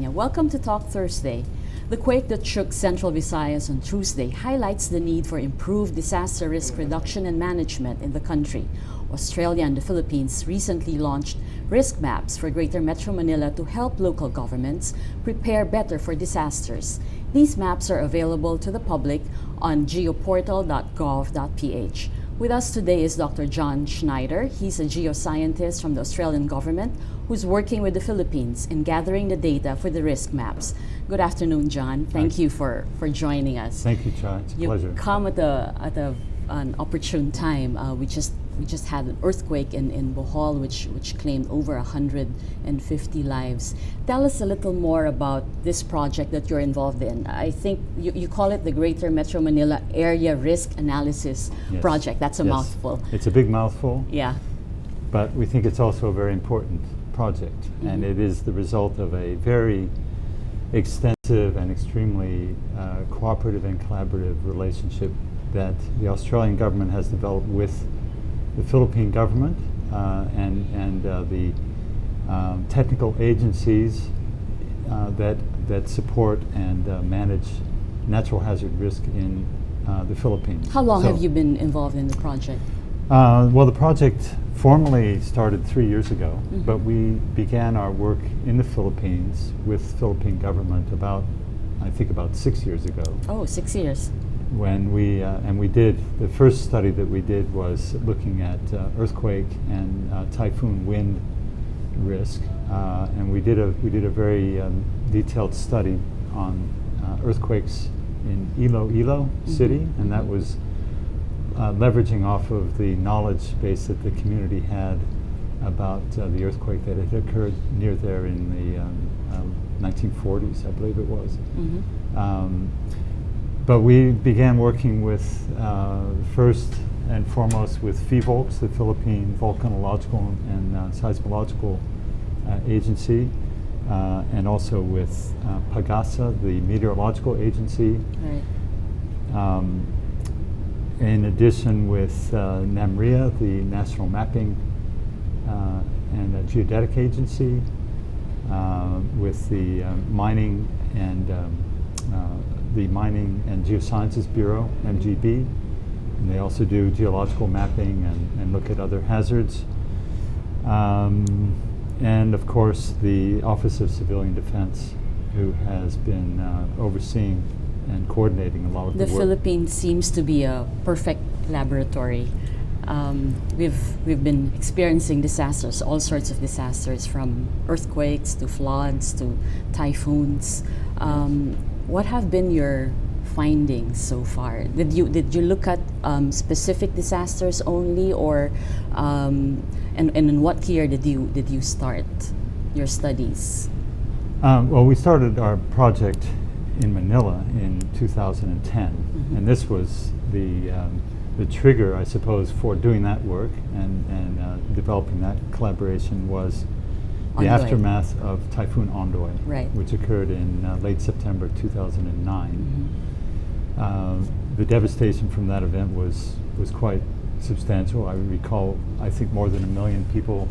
California. Welcome to Talk Thursday. The quake that shook Central Visayas on Tuesday highlights the need for improved disaster risk reduction and management in the country. Australia and the Philippines recently launched risk maps for Greater Metro Manila to help local governments prepare better for disasters. These maps are available to the public on geoportal.gov.ph. With us today is Dr. John Schneider. He's a geoscientist from the Australian government who's working with the Philippines in gathering the data for the risk maps. Good afternoon, John. Thank you for joining us. Thank you, Chai. It's a pleasure. You come at an opportune time. We just had an earthquake in Bohol, which claimed over 150 lives. Tell us a little more about this project that you're involved in. I think you call it the Greater Metro Manila Area Risk Analysis Project. That's a mouthful. It's a big mouthful. Yeah. But we think it's also a very important project, and it is the result of a very extensive and extremely cooperative and collaborative relationship that the Australian government has developed with the Philippine government and the technical agencies that support and manage natural hazard risk in the Philippines. How long have you been involved in the project? Well, the project formally started 3 years ago, but we began our work in the Philippines with Philippine government about 6 years ago. Oh, 6 years. When we did the first study that we did was looking at earthquake and typhoon wind risk, and we did a very detailed study on earthquakes in Iloilo City, and that was leveraging off of the knowledge base that the community had about the earthquake that had occurred near there in the 1940s, I believe it was. But we began working with, first and foremost, with PHIVOLCS, the Philippine Volcanological and Seismological Agency, and also with PAGASA, the Meteorological Agency. Right. In addition with NAMRIA, the National Mapping and Geodetic Agency, with the Mining and Geosciences Bureau, MGB, and they also do geological mapping and look at other hazards. And of course the Office of Civilian Defense, who has been overseeing and coordinating a lot of the work. The Philippines seems to be a perfect laboratory. We've been experiencing disasters, all sorts of disasters, from earthquakes to floods to typhoons. What have been your findings so far? Did you look at specific disasters only, or and in what year did you start your studies? Well, we started our project in Manila in 2010, and this was the trigger, I suppose, for doing that work and developing that collaboration was the aftermath of Typhoon Ondoy, which occurred in late September 2009. The devastation from that event was quite substantial. I recall, I think, more than 1 million people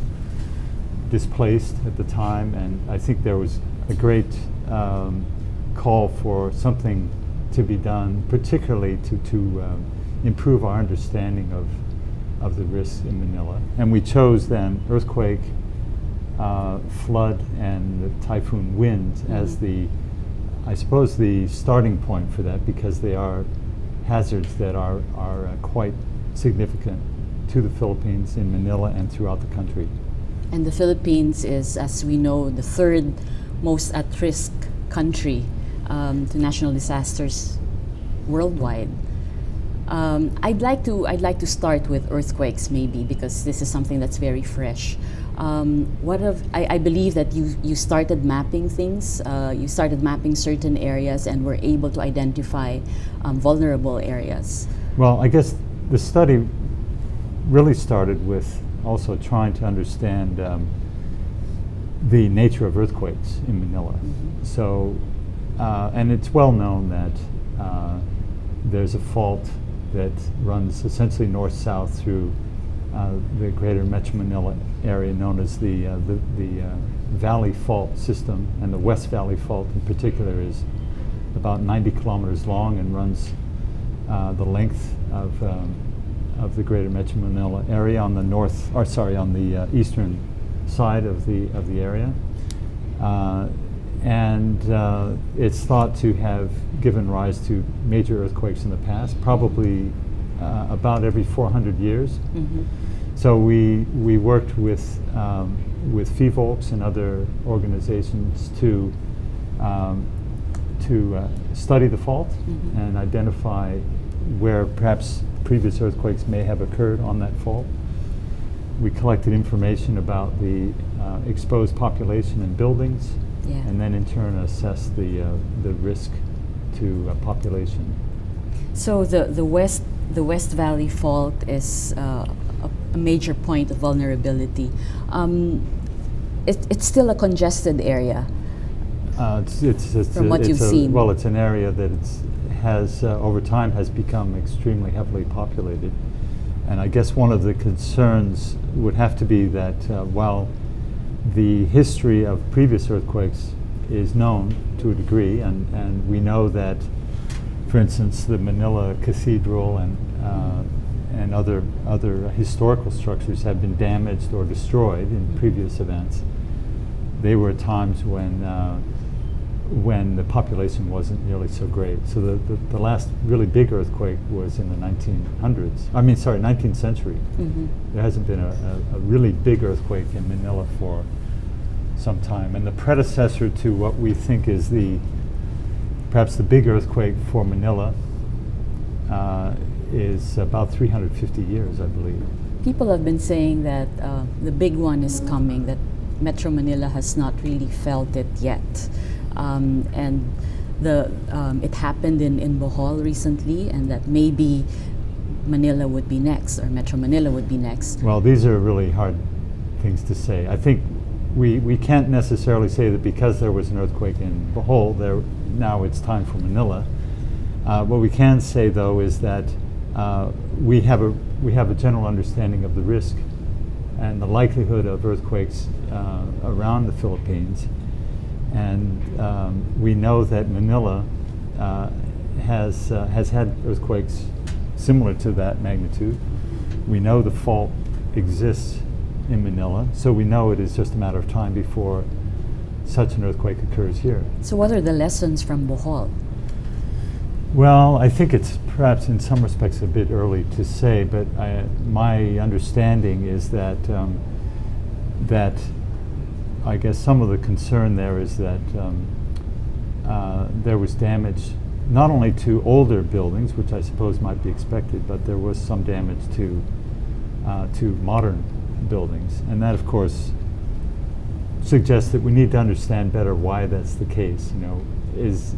displaced at the time, and I think there was a great call for something to be done, particularly to improve our understanding of the risks in Manila. And we chose then earthquake, flood, and the typhoon wind as the starting point for that, because they are hazards that are quite significant to the Philippines, in Manila, and throughout the country. And the Philippines is, as we know, the third most at-risk country to national disasters worldwide. I'd like to start with earthquakes, maybe, because this is something that's very fresh. I believe that you started mapping things. You started mapping certain areas and were able to identify vulnerable areas. Well, I guess the study really started with also trying to understand the nature of earthquakes in Manila. So, and it's well known that there's a fault that runs essentially north-south through the greater Metro Manila area known as the Valley Fault system, and the West Valley Fault in particular is about 90 kilometers long and runs the length of the greater Metro Manila area on the on the eastern side of the area. And it's thought to have given rise to major earthquakes in the past, probably about every 400 years. Mm-hmm. So we worked with FIVOLCS and other organizations to study the fault Mm-hmm. and identify where perhaps previous earthquakes may have occurred on that fault. We collected information about the exposed population and buildings, Yeah. and then in turn assess the risk to population. So the West Valley Fault is a major point of vulnerability. It's still a congested area. It's From what you've seen. Well, it's an area that has over time has become extremely heavily populated, and I guess one of the concerns would have to be that while the history of previous earthquakes is known to a degree, and we know that, for instance, the Manila Cathedral and other historical structures have been damaged or destroyed in previous events. They were times when the population wasn't nearly so great. So the last really big earthquake was in the 19th century. Mm-hmm. There hasn't been a really big earthquake in Manila for some time. And the predecessor to what we think is perhaps the big earthquake for Manila is about 350 years, I believe. People have been saying that the big one is coming, that Metro Manila has not really felt it yet. And it happened in Bohol recently, and that maybe Manila would be next, or Metro Manila would be next. Well, these are really hard things to say. I think we can't necessarily say that because there was an earthquake in Bohol, now it's time for Manila. What we can say, though, is that we have a general understanding of the risk and the likelihood of earthquakes around the Philippines. And we know that Manila has had earthquakes similar to that magnitude. We know the fault exists in Manila, so we know it is just a matter of time before such an earthquake occurs here. So what are the lessons from Bohol? Well, I think it's perhaps in some respects a bit early to say, but my understanding is that I guess some of the concern there is that there was damage not only to older buildings, which I suppose might be expected, but there was some damage to modern buildings, and that, of course, suggests that we need to understand better why that's the case. You know, is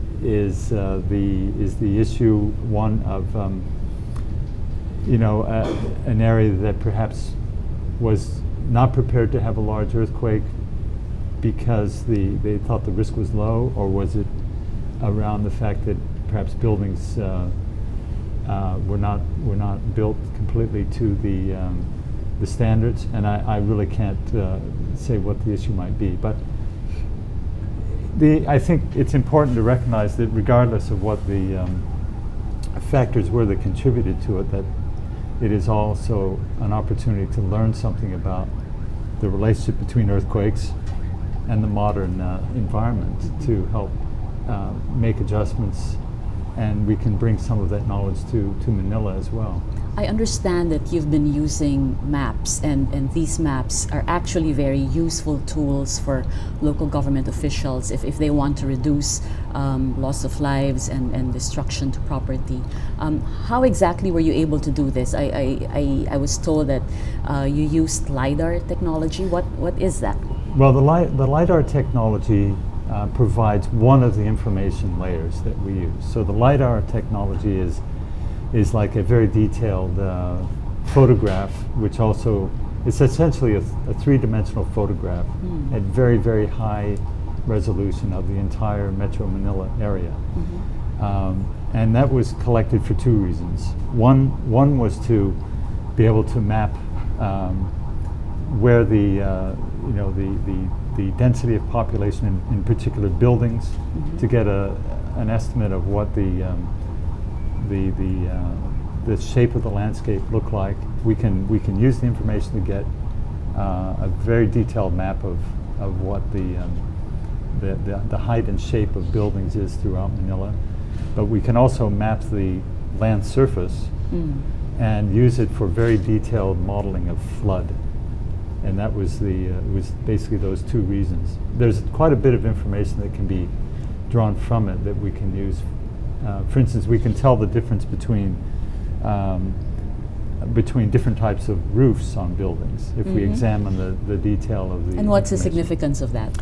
the issue one of an area that perhaps was not prepared to have a large earthquake because they thought the risk was low, or was it around the fact that perhaps buildings were not built completely to the standards? And I really can't say what the issue might be, but I think it's important to recognize that regardless of what the factors were that contributed to it, that it is also an opportunity to learn something about the relationship between earthquakes and the modern environment to help make adjustments, and we can bring some of that knowledge to Manila as well. I understand that you've been using maps, and these maps are actually very useful tools for local government officials if they want to reduce loss of lives and destruction to property. How exactly were you able to do this? I was told that you used LiDAR technology. What is that? Well, the LiDAR technology provides one of the information layers that we use. So the LiDAR technology is like a very detailed photograph, which also it's essentially a three-dimensional photograph at very, very high resolution of the entire Metro Manila area. Mm-hmm. And that was collected for two reasons. One was to be able to map where the the density of population in particular buildings, to get an estimate of what the shape of the landscape look like. We can use the information to get a very detailed map of what the height and shape of buildings is throughout Manila. But we can also map the land surface and use it for very detailed modeling of flood. And that was it was basically those two reasons. There's quite a bit of information that can be drawn from it that we can use. For instance, we can tell the difference between different types of roofs on buildings if we examine the detail of the. And what's the information. significance of that?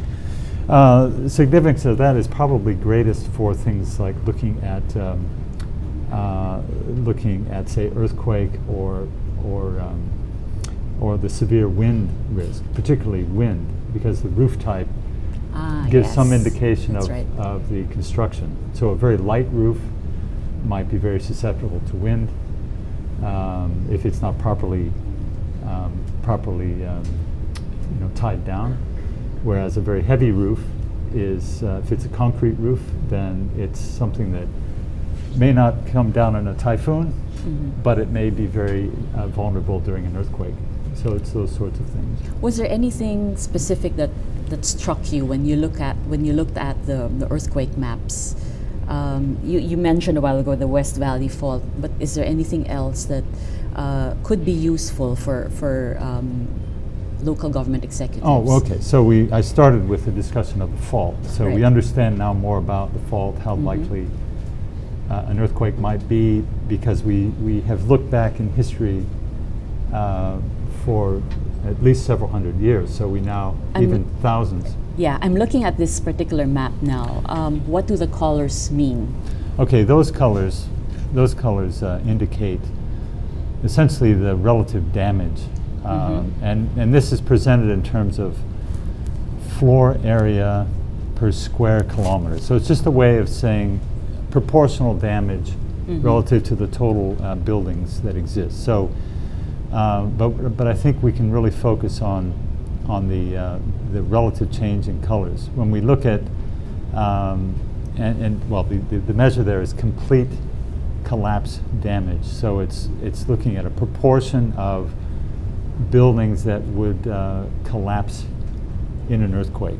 The significance of that is probably greatest for things like looking at say earthquake or the severe wind risk, particularly wind, because the roof type gives some indication of the construction. So a very light roof might be very susceptible to wind if it's not properly tied down. Whereas a very heavy roof is, if it's a concrete roof, then it's something that may not come down in a typhoon, but it may be very vulnerable during an earthquake. So it's those sorts of things. Was there anything specific that struck you when you looked at the earthquake maps? You mentioned a while ago the West Valley Fault, but is there anything else that could be useful for local government executives? Oh, okay. So I started with the discussion of the fault. So we understand now more about the fault, how likely an earthquake might be, because we have looked back in history for at least several hundred years. So we now, even thousands. Yeah, I'm looking at this particular map now. What do the colors mean? Okay, those colors indicate essentially the relative damage. And this is presented in terms of floor area per square kilometer. So it's just a way of saying proportional damage relative to the total buildings that exist. So, but I think we can really focus on the relative change in colors. When we look at, the measure there is complete collapse damage. So it's looking at a proportion of buildings that would collapse in an earthquake.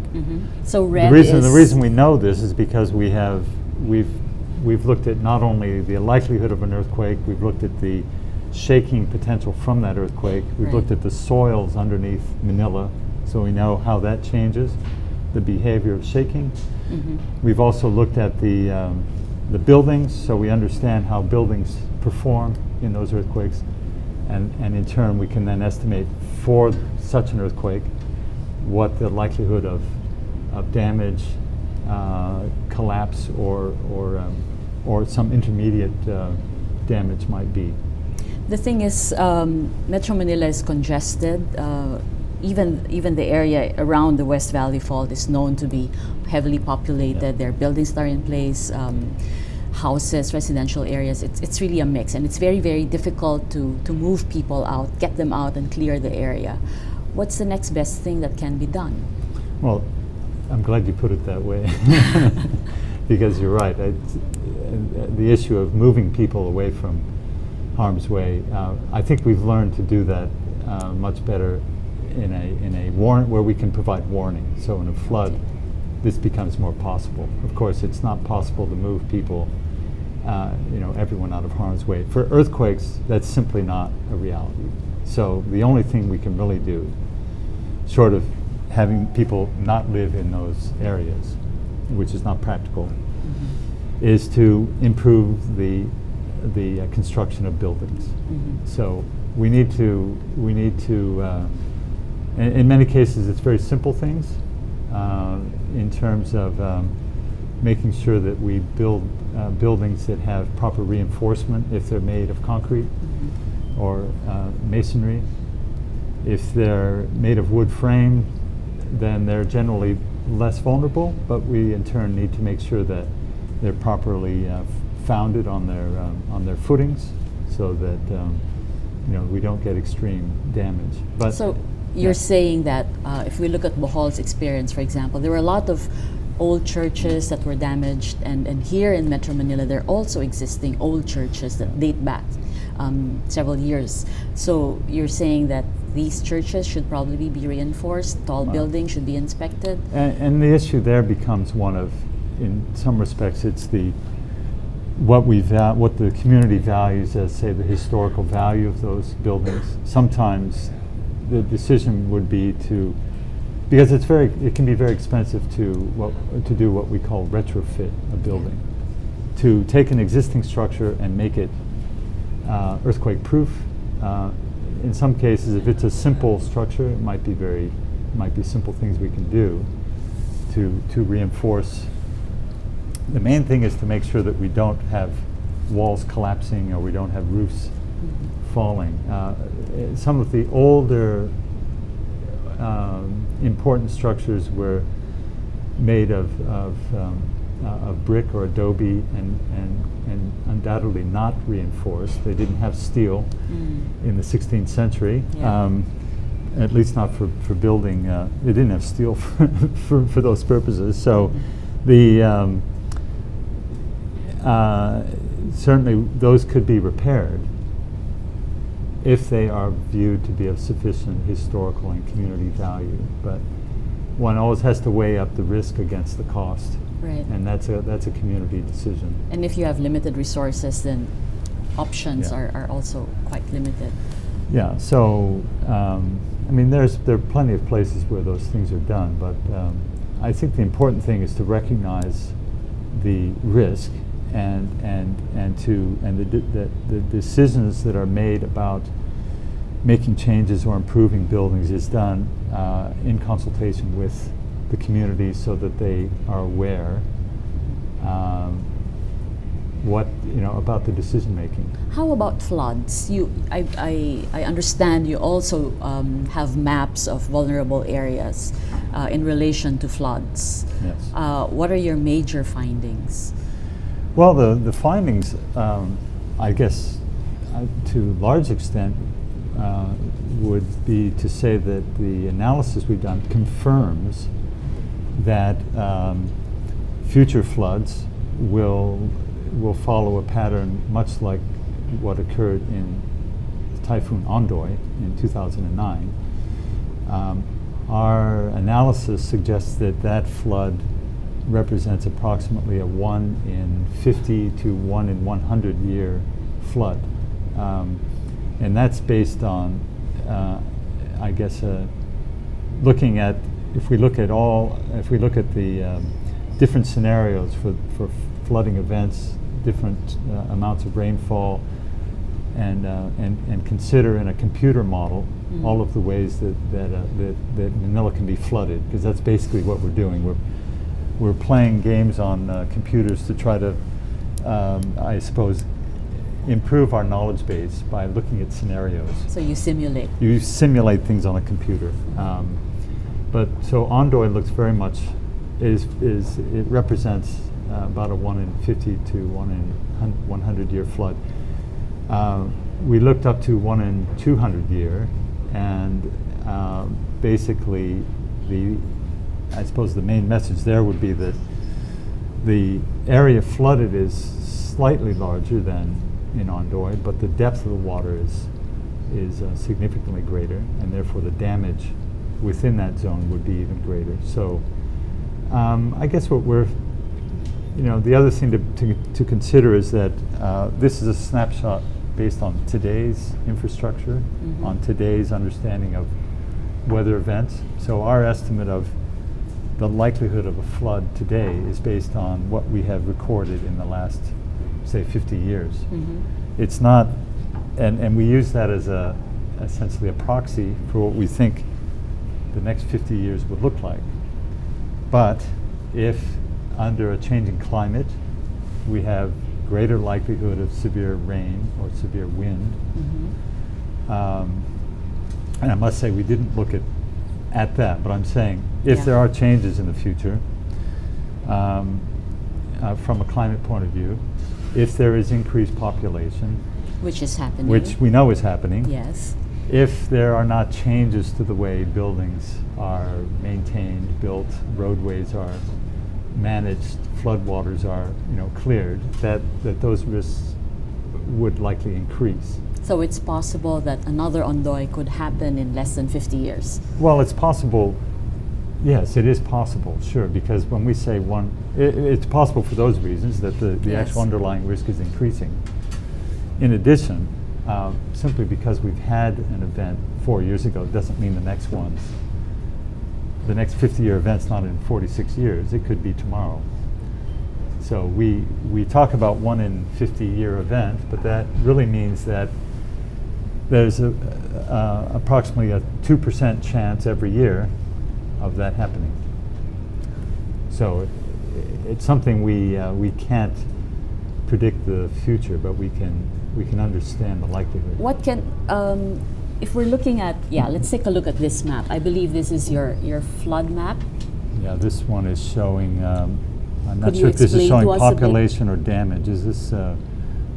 So red the reason we know this is because we've looked at not only the likelihood of an earthquake, we've looked at the shaking potential from that earthquake, we've looked at the soils underneath Manila, so we know how that changes the behavior of shaking. We've also looked at the buildings, so we understand how buildings perform in those earthquakes. And in turn, we can then estimate for such an earthquake what the likelihood of damage, collapse, or some intermediate damage might be. The thing is, Metro Manila is congested. Even the area around the West Valley Fault is known to be heavily populated. There are buildings that are in place. Houses, residential areas, it's really a mix, and it's very, very difficult to move people out, get them out and clear the area. What's the next best thing that can be done? Well, I'm glad you put it that way, because you're right. The issue of moving people away from harm's way, I think we've learned to do that much better in a warrant where we can provide warning. So in a flood, this becomes more possible. Of course, it's not possible to move people, everyone out of harm's way. For earthquakes, that's simply not a reality. So the only thing we can really do, short of having people not live in those areas, which is not practical, is to improve the construction of buildings. So we need to. In many cases, it's very simple things. In terms of making sure that we build buildings that have proper reinforcement if they're made of concrete or masonry. If they're made of wood frame, then they're generally less vulnerable, but we in turn need to make sure that they're properly founded on their footings, so that we don't get extreme damage. But So you're saying that if we look at Bohol's experience, for example, there were a lot of old churches that were damaged, and here in Metro Manila, there are also existing old churches that date back several years. So you're saying that these churches should probably be reinforced, tall buildings should be inspected? And the issue there becomes one of, in some respects, it's what the community values as, say, the historical value of those buildings. Sometimes the decision would be because it can be very expensive to do what we call retrofit a building, to take an existing structure and make it earthquake proof. In some cases, if it's a simple structure, it might be simple things we can do to reinforce. The main thing is to make sure that we don't have walls collapsing or we don't have roofs falling. Some of the older important structures were made of brick or adobe and undoubtedly not reinforced. They didn't have steel in the 16th century, at least not for building. They didn't have steel for those purposes. So certainly those could be repaired if they are viewed to be of sufficient historical and community value. But one always has to weigh up the risk against the cost. Right. And that's a community decision. And if you have limited resources, then options are also quite limited. Yeah, so there are plenty of places where those things are done, but I think the important thing is to recognize the risk and the decisions that are made about making changes or improving buildings is done in consultation with the community so that they are aware about the decision making. How about floods? I understand you also have maps of vulnerable areas in relation to floods. Yes. What are your major findings? Well, the findings, I guess, to a large extent, would be to say that the analysis we've done confirms that future floods will follow a pattern much like what occurred in Typhoon Ondoy in 2009. Our analysis suggests that flood represents approximately a 1 in 50 to 1 in 100 year flood. And that's based on, I guess, looking at, if we look at the different scenarios for flooding events, different amounts of rainfall, and consider in a computer model all of the ways that Manila can be flooded, because that's basically what we're doing. We're playing games on computers to try to, I suppose, improve our knowledge base by looking at scenarios. So you simulate. You simulate things on a computer. But so Ondoy looks very much, it represents about a 1 in 50 to 1 in 100 year flood. We looked up to 1 in 200 year, and basically I suppose the main message there would be that the area flooded is slightly larger than in Ondoy, but the depth of the water is significantly greater, and therefore the damage within that zone would be even greater. So I guess what the other thing to consider is that this is a snapshot based on today's infrastructure, on today's understanding of weather events. So our estimate of the likelihood of a flood today is based on what we have recorded in the last, say, 50 years. It's not, and we use that as essentially a proxy for what we think the next 50 years would look like. But if under a changing climate we have greater likelihood of severe rain or severe wind, and I must say we didn't look at that, but I'm saying if there are changes in the future from a climate point of view, if there is increased population, Which is happening. which we know is happening. Yes. If there are not changes to the way buildings are maintained, built, roadways are managed, floodwaters are, cleared, that those risks would likely increase. So it's possible that another Ondoy could happen in less than 50 years. Well, it's possible. Yes, it is possible, sure, because when we say one, it's possible for those reasons that the Yes. actual underlying risk is increasing. In addition, simply because we've had an event 4 years ago doesn't mean the next 50-year event's not in 46 years. It could be tomorrow. So we talk about 1 in 50-year event, but that really means that there's approximately a 2% chance every year of that happening. So it's something we can't predict the future, but we can understand the likelihood. What can, if we're looking at, let's take a look at this map. I believe this is your flood map. Yeah, this one is showing. I'm not Could sure you if this is explain showing to us a bit? population or damage. Is this?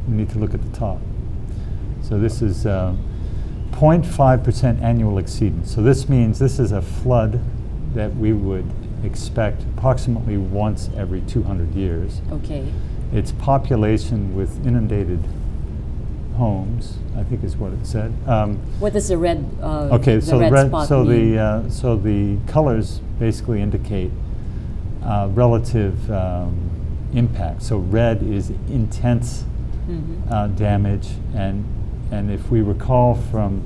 We need to look at the top. So this is 0.5% annual exceedance. So this means this is a flood that we would expect approximately once every 200 years. Okay. It's population with inundated homes, I think is what it said. What is the red? Okay, the so red spot so mean? the colors basically indicate relative impact. So red is intense damage, and if we recall from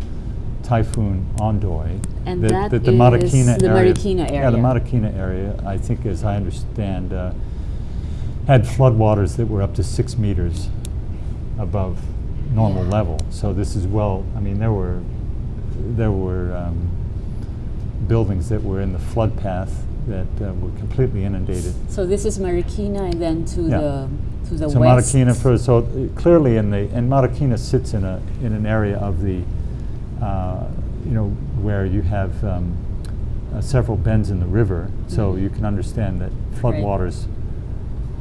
Typhoon Ondoy, And the that Marikina is the area, Marikina yeah, the area. Marikina area, I think, as I understand, had floodwaters that were up to 6 meters above normal level. So this is I mean, there were buildings that were in the flood path that were completely inundated. So this is Marikina, and then to Yeah. the So west. Marikina first. So clearly, and Marikina sits in an area of the, where you have several bends in the river. So you can understand that floodwaters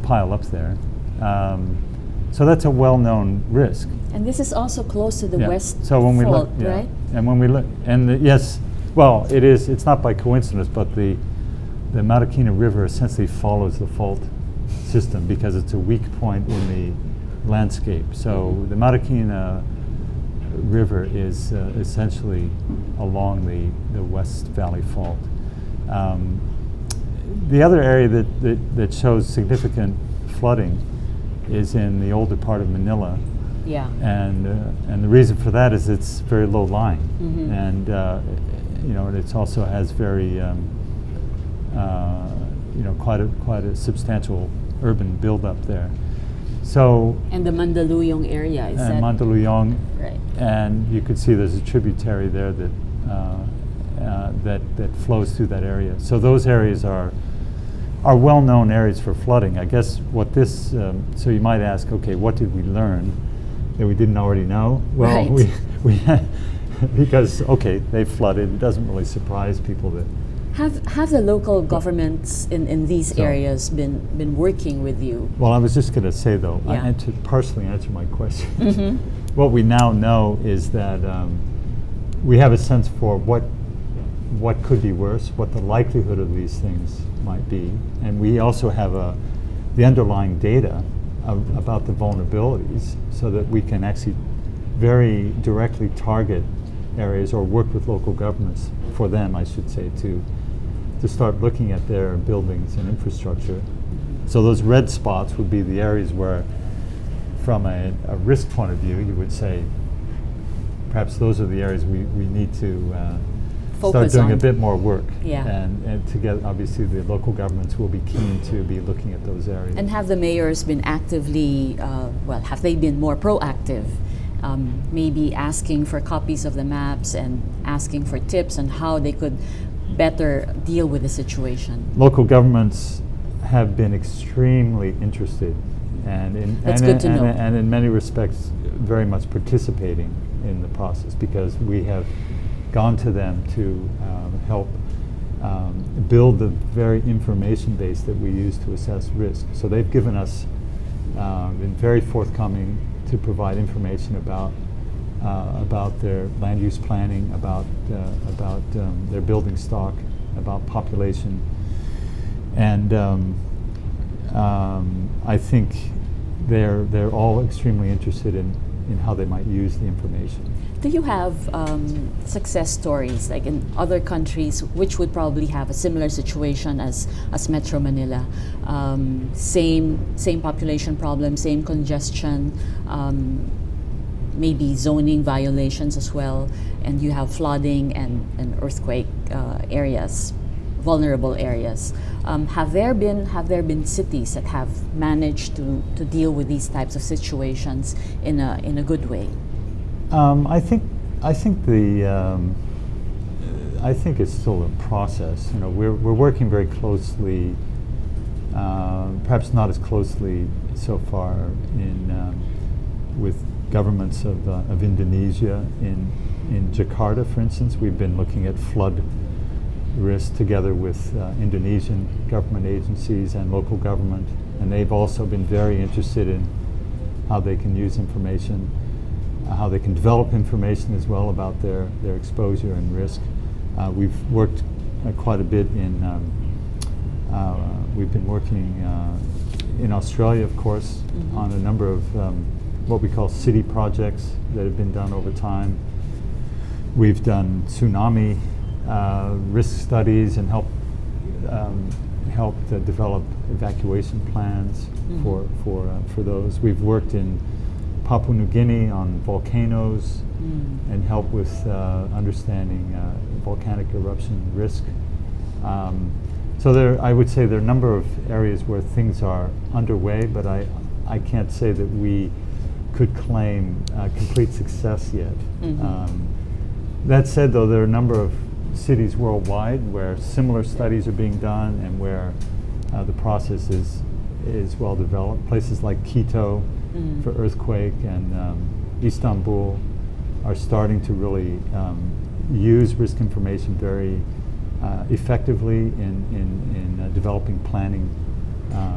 pile up there. So that's a well-known risk. And this is also close to the west So when we fault, look, right? and when we look, yes, well, it is. It's not by coincidence, but the Marikina River essentially follows the fault system because it's a weak point in the landscape. So the Marikina River is essentially along the West Valley Fault. The other area that shows significant flooding is in the older part of Manila. Yeah. And the reason for that is it's very low lying, and and it also has very quite a substantial urban buildup there. So And the Mandaluyong area is that Mandaluyong, right? and you can see there's a tributary there that flows through that area. So those areas are well-known areas for flooding. I guess what this. So you might ask, okay, what did we learn that we didn't already know? Well, Right. we because they flooded. It doesn't really surprise people that. Have the local governments in these So- areas been working with you? Well, I was just going to say though, Yeah. to partially answer my question. What we now know is that we have a sense for what could be worse, what the likelihood of these things might be, and we also have the underlying data about the vulnerabilities, so that we can actually very directly target areas or work with local governments for them, I should say, to start looking at their buildings and infrastructure. So those red spots would be the areas where, from a risk point of view, you would say, perhaps those are the areas we need to start Focus doing on. a bit more work. Yeah. And together, obviously, the local governments will be keen to be looking at those areas. And have the mayors been actively, have they been more proactive? Maybe asking for copies of the maps and asking for tips on how they could better deal with the situation. Local governments have been extremely interested, and That's good to know. and in many respects very much participating in the process, because we have gone to them to help build the very information base that we use to assess risk. So they've given us, been very forthcoming to provide information about their land use planning, about their building stock, about population, and I think they're all extremely interested in how they might use the information. Do you have success stories like in other countries which would probably have a similar situation as Metro Manila? Same population problem, same congestion, maybe zoning violations as well, and you have flooding and earthquake areas, vulnerable areas. Have there been cities that have managed to deal with these types of situations in a good way? I think it's still a process. You know, we're working very closely, perhaps not as closely so far with governments of Indonesia. In Jakarta, for instance, we've been looking at flood risk together with Indonesian government agencies and local government, and they've also been very interested in how they can use information, how they can develop information as well about their exposure and risk. We've worked quite a bit we've been working in Australia, of course, Mm-hmm. on a number of what we call city projects that have been done over time. We've done tsunami risk studies and helped develop evacuation plans Mm-hmm. for those. We've worked in Papua New Guinea on volcanoes and help with understanding volcanic eruption risk. So I would say there are a number of areas where things are underway, but I can't say that we could claim complete success yet. Mm-hmm. That said, though, there are a number of cities worldwide where similar studies are being done and where the process is well developed. Places like Quito for earthquake and Istanbul are starting to really use risk information very effectively in developing planning.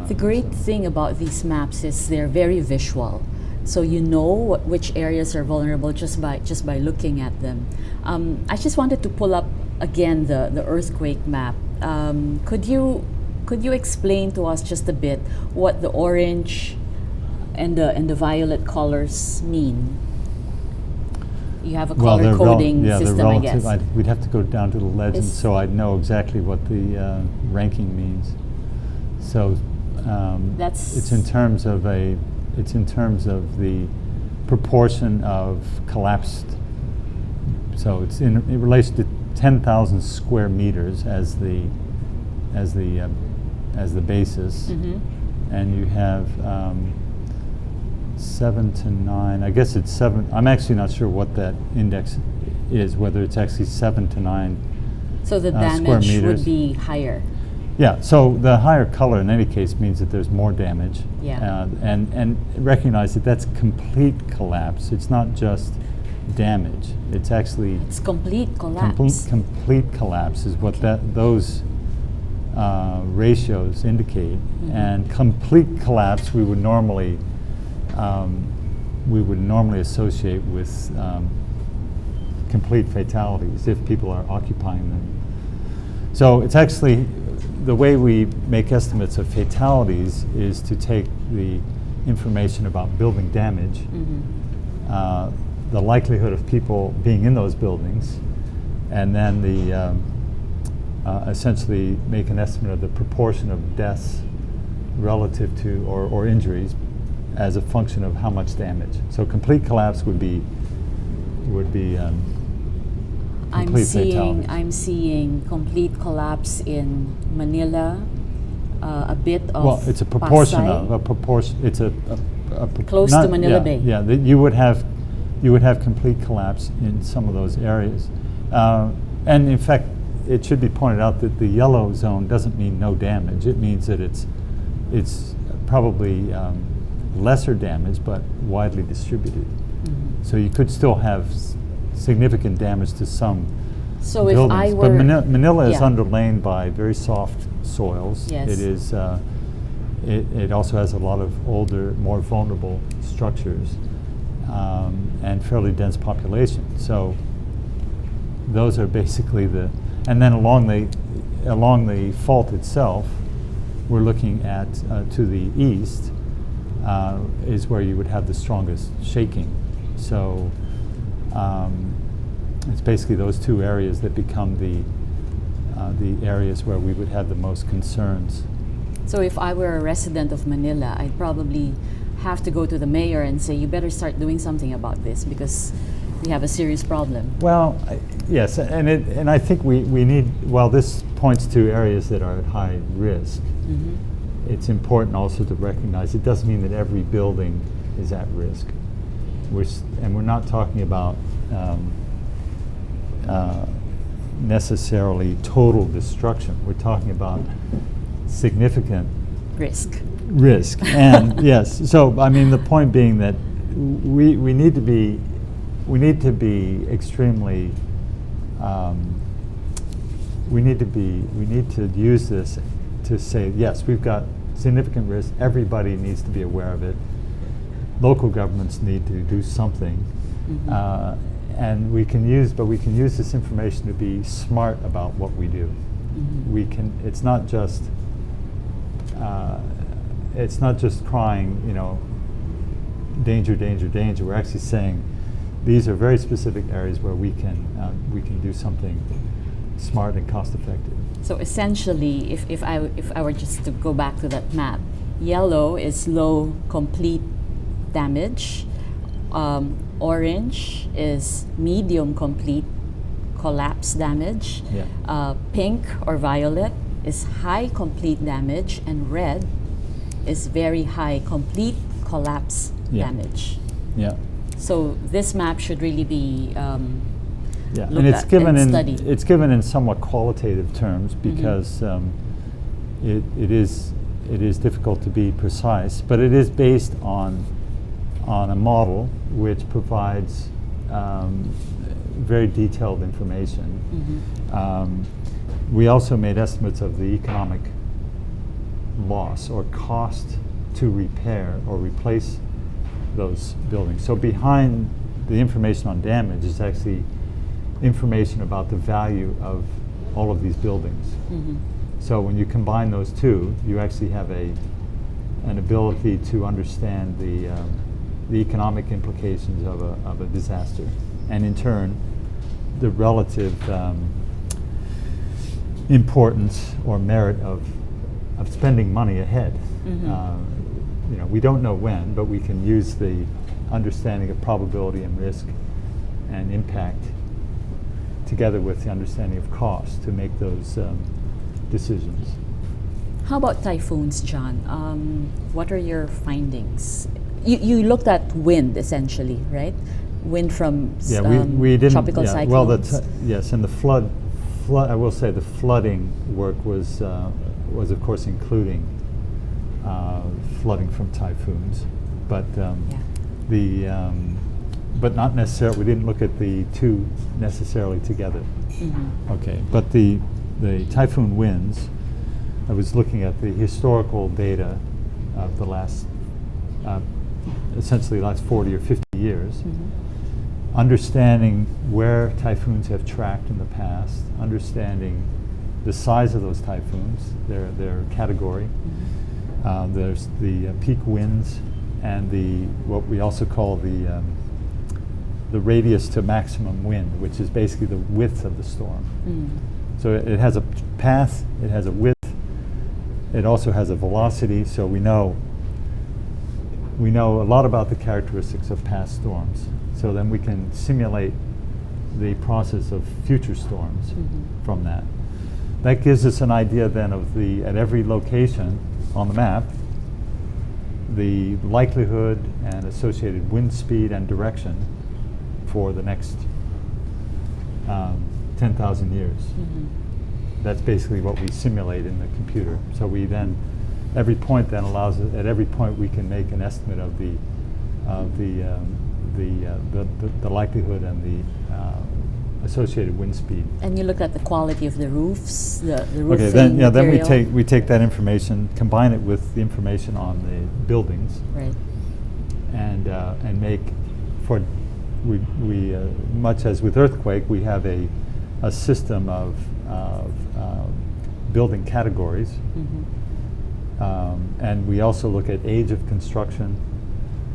The great thing about these maps is they're very visual, so you know which areas are vulnerable just by looking at them. I just wanted to pull up again the earthquake map. Could you explain to us just a bit what the orange and the violet colors mean? You have a color coding system, I guess. We'd have to go down to the legend so I'd know exactly what the ranking means. So it's in terms of the proportion of collapsed. So it's in relation to 10,000 square meters as the basis, and you have 7 to 9. I guess it's 7. I'm actually not sure what that index is. Whether it's actually 7 to 9. So the square damage meters would be higher. Yeah. So the higher color in any case means that there's more damage. Yeah. And recognize that that's complete collapse. It's not just damage. It's actually It's complete collapse. complete collapse is what those ratios indicate. And complete collapse we would normally associate with complete fatalities if people are occupying them. So it's actually the way we make estimates of fatalities is to take the information about building damage, the likelihood of people being in those buildings, and then essentially make an estimate of the proportion of deaths relative to or injuries as a function of how much damage. So complete collapse would be complete fatalities. I'm seeing complete collapse in Manila, a bit of Well, it's a proportion Pasay. of a proportion. It's a Close to Manila Bay. Yeah, you would have complete collapse in some of those areas, and in fact, it should be pointed out that the yellow zone doesn't mean no damage. It means that it's probably lesser damage, but widely distributed. So you could still have significant damage to some So buildings. if I were, but Manila is yeah. underlain by very soft soils. Yes. It is. It also has a lot of older, more vulnerable structures, and fairly dense population. So those are basically and then along the fault itself, we're looking at to the east is where you would have the strongest shaking. So it's basically those two areas that become the areas where we would have the most concerns. So if I were a resident of Manila, I'd probably have to go to the mayor and say, you better start doing something about this because we have a serious problem. Well, yes, and I think we need, while this points to areas that are at high risk, it's important also to recognize it doesn't mean that every building is at risk. And we're not talking about necessarily total destruction. We're talking about significant Risk. And yes, so I mean the point being that we need to be extremely we need to use this to say, yes, we've got significant risk, everybody needs to be aware of it, local governments need to do something, and we can use this information to be smart about what we do. It's not just crying, danger, danger, danger. We're actually saying these are very specific areas where we can do something smart and cost effective. So essentially, if I were just to go back to that map, yellow is low complete damage, orange is medium complete collapse damage, pink or violet is high complete damage, and red is very high complete collapse damage. So this map should really be and it's given and in studied. it's given in somewhat qualitative terms because it is difficult to be precise, but it is based on a model which provides very detailed information. We also made estimates of the economic loss or cost to repair or replace those buildings. So behind the information on damage is actually information about the value of all of these buildings. So when you combine those two, you actually have an ability to understand the economic implications of a disaster, and in turn, the relative importance or merit of spending money ahead. We don't know when, but we can use the understanding of probability and risk and impact together with the understanding of cost to make those decisions. How about typhoons, John? What are your findings? You looked at wind essentially, right? Wind from we didn't, tropical cyclones. Well, yes, and the flood. I will say the flooding work was of course including flooding from typhoons, but but not necessarily. We didn't look at the two necessarily together. Okay, but the typhoon winds. I was looking at the historical data of the last, essentially last 40 or 50 years, understanding where typhoons have tracked in the past, understanding the size of those typhoons, their category. There's the peak winds and what we also call the radius to maximum wind, which is basically the width of the storm. So it has a path, it has a width, it also has a velocity, so we know a lot about the characteristics of past storms. So then we can simulate the process of future storms from that. That gives us an idea then of at every location on the map, the likelihood and associated wind speed and direction for the next 10,000 years. That's basically what we simulate in the computer. So we then, every point then allows us, at every point we can make an estimate of the likelihood and the associated wind speed. And you look at the quality of the roofs, the roofing then material. we take that information, combine it with the information on the buildings, right, and make much as with earthquake, we have a system of building categories. And we also look at age of construction,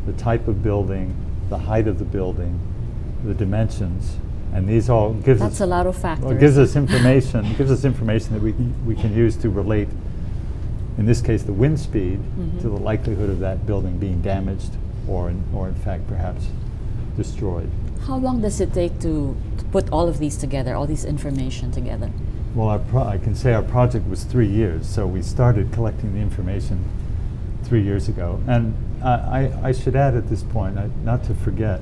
the type of building, the height of the building, the dimensions, and these all gives That's us a lot of factors. Well, it gives us information. It gives us information that we can use to relate, in this case, the wind speed to the likelihood of that building being damaged, or in fact perhaps destroyed. How long does it take to put all of these together, all these information together? Well, I can say our project was 3 years, so we started collecting the information 3 years ago. And I should add at this point, not to forget,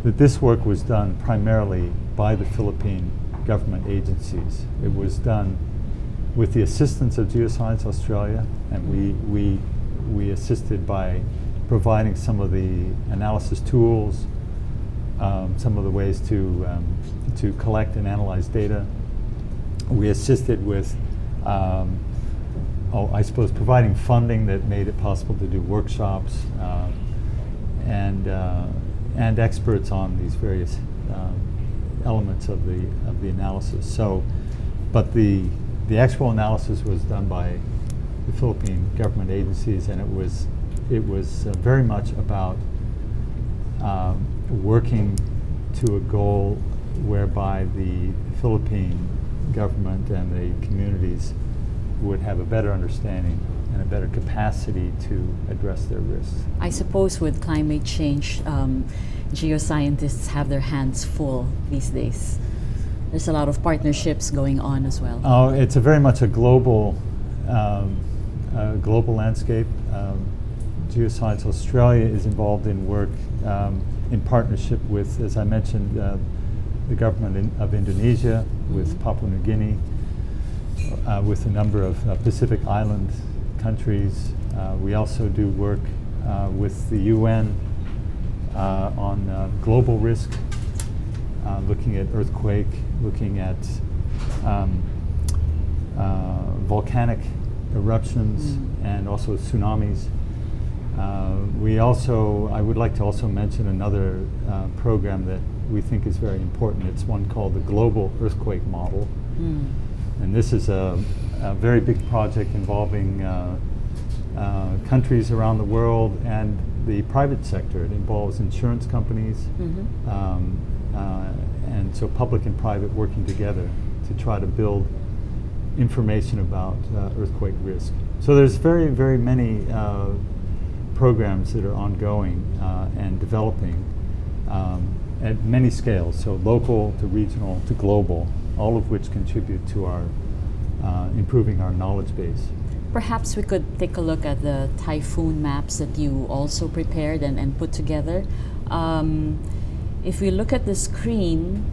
that this work was done primarily by the Philippine government agencies. It was done with the assistance of Geoscience Australia, and we assisted by providing some of the analysis tools, some of the ways to collect and analyze data. We assisted with, I suppose, providing funding that made it possible to do workshops and experts on these various elements of the analysis. So, but the actual analysis was done by the Philippine government agencies, and it was very much about working to a goal whereby the Philippine government and the communities would have a better understanding and a better capacity to address their risks. I suppose with climate change, geoscientists have their hands full these days. There's a lot of partnerships going on as well. Oh, it's very much a global landscape. Geoscience Australia is involved in work in partnership with, as I mentioned, the government of Indonesia, with Papua New Guinea, with a number of Pacific Island countries. We also do work with the UN on global risk, looking at earthquake, looking at volcanic eruptions, and also tsunamis. I would like to also mention another program that we think is very important. It's one called the Global Earthquake Model. And this is a very big project involving countries around the world and the private sector. It involves insurance companies, and so public and private working together to try to build information about earthquake risk. So there's very, very many programs that are ongoing and developing at many scales, so local to regional to global, all of which contribute to our improving our knowledge base. Perhaps we could take a look at the typhoon maps that you also prepared and put together. If we look at the screen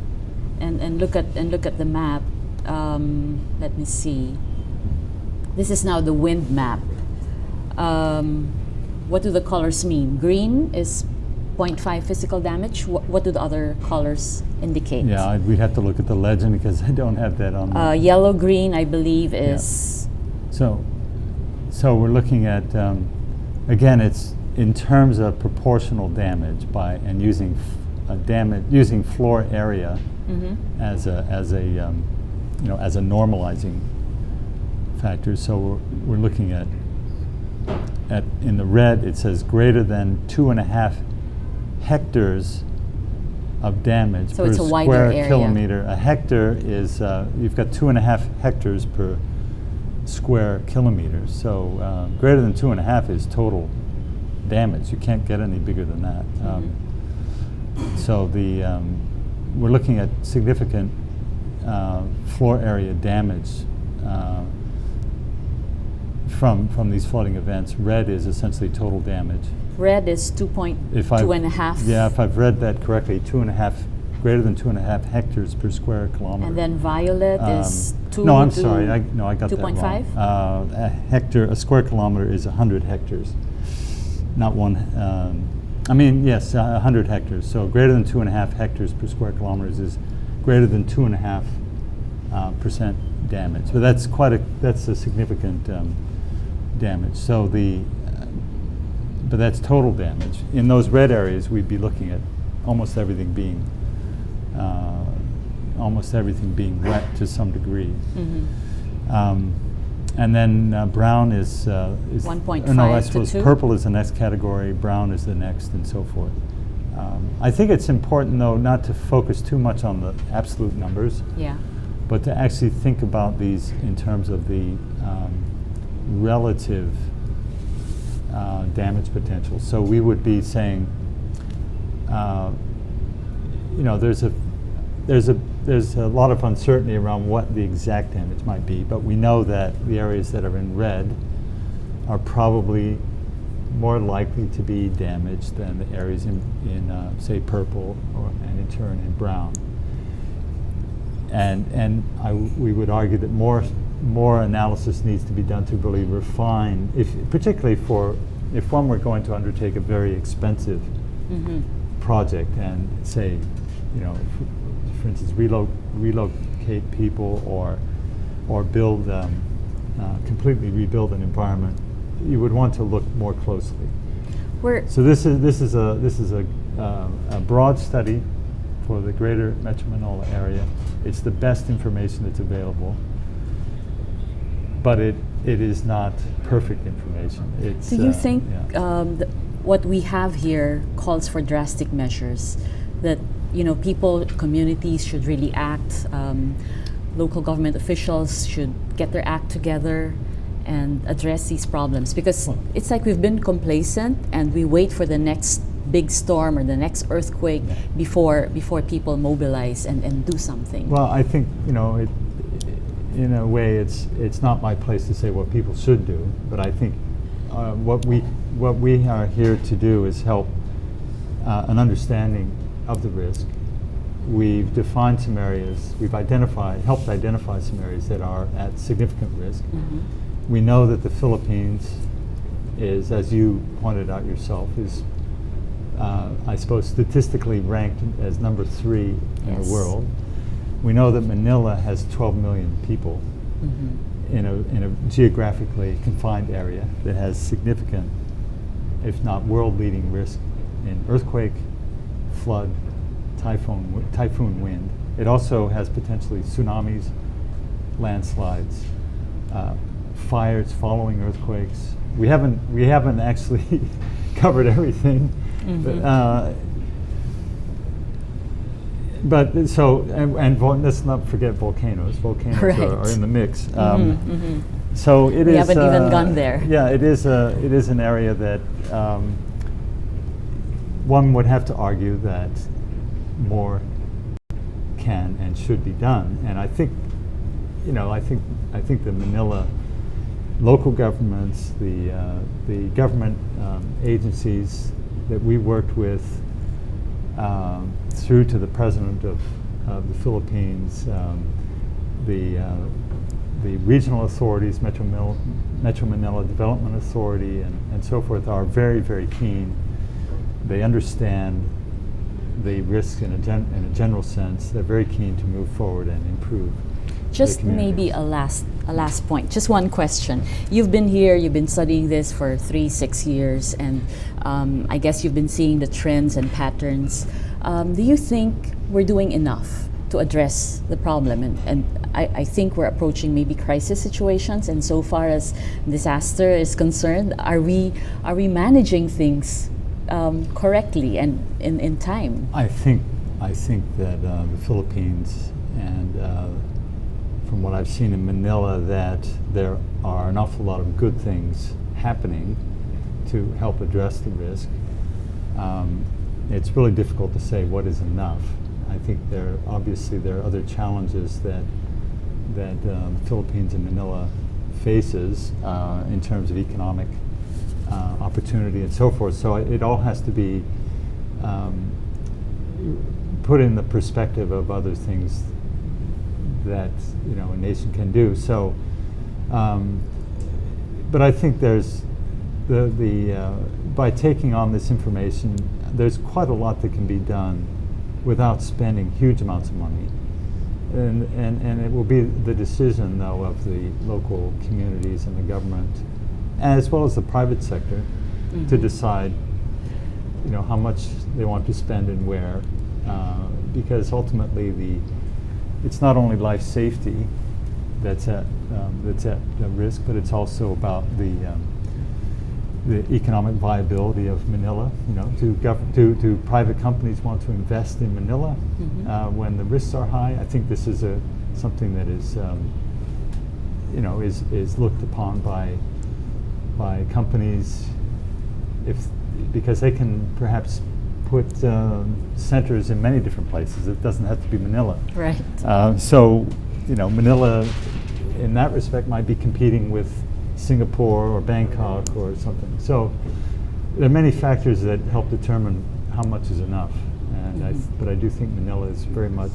and look at the map, let me see. This is now the wind map. What do the colors mean? Green is 0.5 physical damage. What do the other colors indicate? Yeah, we'd have to look at the legend because I don't have that on. Yellow green, I believe, is. Yeah. So we're looking at again, it's in terms of proportional damage and using using floor area as a normalizing factor. So we're looking at in the red it says greater than 2.5 hectares of damage so per it's a wider square area. kilometer. A hectare is you've got 2.5 hectares per square kilometer. So greater than 2.5 is total damage. You can't get any bigger than that. So we're looking at significant floor area damage from these flooding events. Red is essentially total damage. Red is 2.5. Yeah, if I've read that correctly, greater than 2.5 hectares per square kilometer. And then violet is 2. No, I'm sorry. I got 2.5? that wrong. A square kilometer is 100 hectares, not one. Yes, 100 hectares. So greater than 2.5 hectares per square kilometers is greater than 2.5% damage. But that's a significant damage. So but that's total damage. In those red areas, we'd be looking at almost everything being wet to some degree. And then brown is 1.5 no, I to suppose 2? purple is the next category, brown is the next, and so forth. I think it's important, though, not to focus too much on the absolute numbers, Yeah. but to actually think about these in terms of the relative damage potential. So we would be saying, there's a lot of uncertainty around what the exact damage might be, but we know that the areas that are in red are probably more likely to be damaged than the areas in say, purple, and in turn in brown. And we would argue that more analysis needs to be done to really refine, particularly if one were going to undertake a very expensive project and say, for instance, relocate people or build completely rebuild an environment, you would want to look more closely. So this is a broad study for the greater Metro Manila area. It's the best information that's available, but it is not perfect information. Do you think yeah. what we have here calls for drastic measures, that people, communities should really act, local government officials should get their act together and address these problems? Because it's like we've been complacent and we wait for the next big storm or the next earthquake before people mobilize and do something. Well, I think in a way it's not my place to say what people should do, but I think what we are here to do is help an understanding of the risk. We've defined some areas, helped identify some areas that are at significant risk. We know that the Philippines is, as you pointed out yourself, is I suppose statistically ranked as number 3 in the world. We know that Manila has 12 million people in a geographically confined area that has significant, if not world-leading risk in earthquake, flood, typhoon wind. It also has potentially tsunamis, landslides, fires following earthquakes. We haven't actually covered everything, but so let's not forget volcanoes. Volcanoes are in the mix. So it is. We haven't even gone there. Yeah, it is an area that one would have to argue that more can and should be done. And I think the Manila local governments, the government agencies that we worked with, through to the president of the Philippines, the regional authorities, Metro Manila Development Authority, and so forth, are very, very keen. They understand the risk in a general sense. They're very keen to move forward and improve. Just maybe a last point, just one question. You've been here, you've been studying this for 3-6 years, and I guess you've been seeing the trends and patterns. Do you think we're doing enough to address the problem? And I think we're approaching maybe crisis situations, and so far as disaster is concerned, are we managing things correctly and in time? I think that the Philippines and from what I've seen in Manila, that there are an awful lot of good things happening to help address the risk. It's really difficult to say what is enough. I think there are other challenges that the Philippines and Manila faces in terms of economic opportunity and so forth. So it all has to be put in the perspective of other things that a nation can do. So, but I think there's by taking on this information, there's quite a lot that can be done without spending huge amounts of money, and it will be the decision though of the local communities and the government, as well as the private sector, to decide, you know, how much they want to spend and where, because ultimately it's not only life safety that's at risk, but it's also about the economic viability of Manila. You know, do private companies want to invest in Manila when the risks are high? I think this is something that is you know, is looked upon by companies because they can perhaps put centers in many different places. It doesn't have to be Manila. Right. So, you know, Manila, in that respect, might be competing with Singapore or Bangkok or something. So there are many factors that help determine how much is enough. And but I do think Manila is very much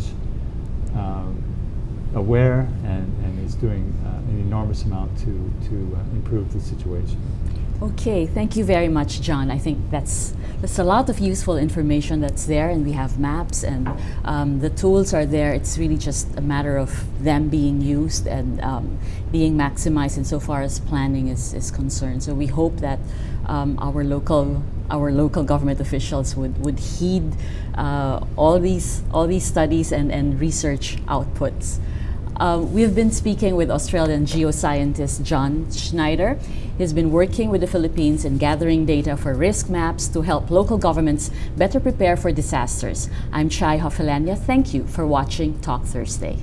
aware and is doing an enormous amount to improve the situation. Okay, thank you very much, John. I think that's a lot of useful information that's there, and we have maps and the tools are there. It's really just a matter of them being used and being maximized insofar as planning is concerned. So we hope that our local government officials would heed all these studies and research outputs. We've been speaking with Australian geoscientist John Schneider. He's been working with the Philippines in gathering data for risk maps to help local governments better prepare for disasters. I'm Chai Hoffelania. Thank you for watching Talk Thursday.